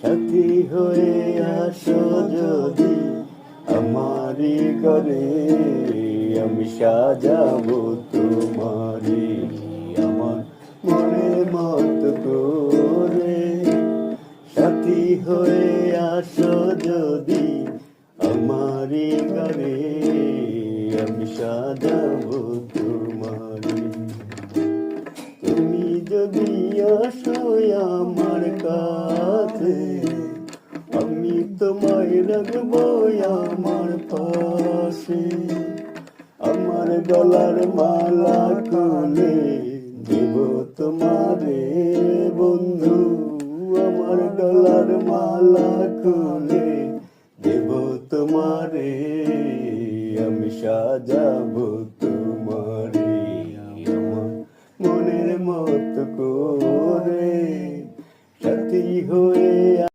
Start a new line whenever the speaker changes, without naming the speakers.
সাথী হয়ে আসো যদি আমারি ঘরে, আমি সাজাবো তোমারি আমার মনের মতো করে। সাথী হয়ে আসো যদি আমারি ঘরে, আমি সাজাবো তোমারি। তুমি যদি আসো আমার কাছে, আমি তোমায় রাখবো আমার পাশে। আমার গলার মালা খুলে দেব তোমারে বন্ধু, আমার গলার মালা খুলে দেব তোমারে, আমি সাজাবো তোমারে আমার মনের মতো করে। সাথী হয়ে